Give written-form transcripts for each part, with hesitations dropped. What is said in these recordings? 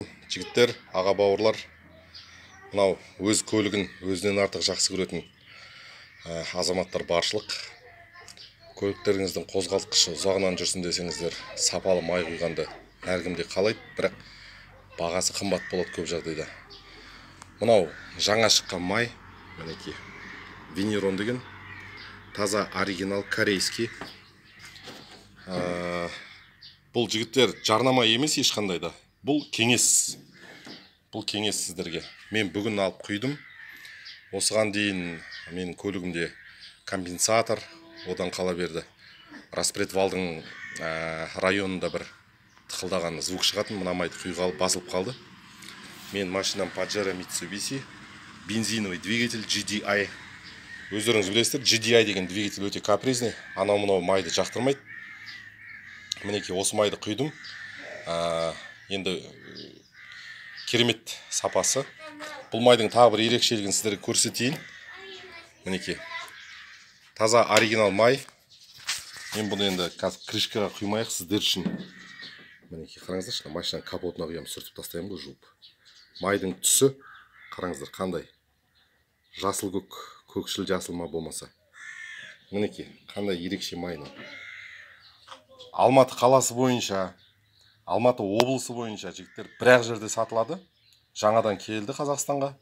Жігіттер, аға бауырлар, мынау өз көлігін өзінен артық жақсы көретін азаматтар баршылық. Көліктеріңіздің қозғалтқышы ұзағынан жүрсін десеңіздер, сапалы май құйғанды әркімде қалайды, бірақ бағасы қымбат болады көп жағдайда. Мынау жаңа шыққан май, мінекей, Винирон деген таза оригинал корейский. Бұл жігіттер жарнама емес ешқандай да. Бұл кеңес сіздерге. Мен бүгін алып құйдым. Осыған дейін менің көлігімде компенсатор, одан қала берді. Распредвалдың районында бір тықылдаған звук шығатын, мына майды құйғалы басылып қалды. Мен машинам Pajero Mitsubishi, бензиновый двигатель GDI. Өздеріңіз білесіздер, GDI деген двигатель өте капризный, анау-мынау майды жақтырмайды. Мінекей осы майды құйдым. Енді керемет сапасы. Бұл майдың тағы бір ерекшелігін сіздерге көрсетейін. Мінекей таза оригинал май. Мен бұны енді крышкаға құймайық сіздер үшін. Мінекей қараңыздаршы, машинаның капотына құямын, сүртіп тастаймын ғой жуып. Майдың түсі қараңыздар қандай. Жасыл көк, көкшіл жасыл ма болмаса. Мінекей қандай ерекше майны. Алматы қаласы бойынша, Алматы облысы бойынша жігіттер бір-ақ жерде сатылады. Жаңадан келді Қазақстанға.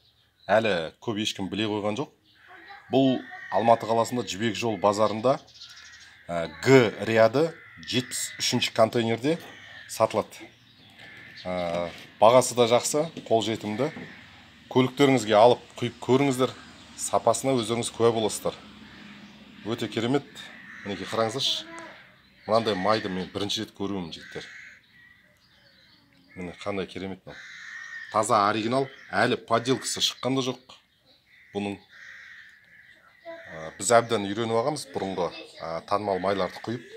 Әлі көп ешкім біле қойған жоқ. Бұл Алматы қаласында Жібек жол базарында Г ряды 73-ші контейнерде сатылады. Бағасы да жақсы, қолжетімді. Көліктеріңізге алып құйып көріңіздер, сапасына өздеріңіз куә боласыздар. Өте керемет. Мінекей қараңыздаршы. Мынандай майды мен бірінші рет көруім жігіттер. Міне қандай керемет мынау. Таза оригинал, әлі подделкасы шыққан да жоқ. Бұның біз әбден үйреніп алғанбыз бұрынғы танымал майларды құйып.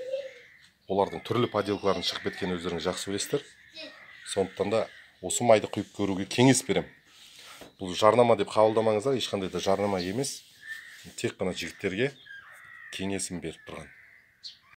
Олардың түрлі подделкаларын шығып кеткенін өздеріңіз жақсы білесіздер. Сондықтан да осы майды құйып көруге кеңес берем. Бұл жарнама деп қабылдамаңыздар, ешқандай да жарнама емес. Тек қана жігіттерге кеңесім беріп тұрған.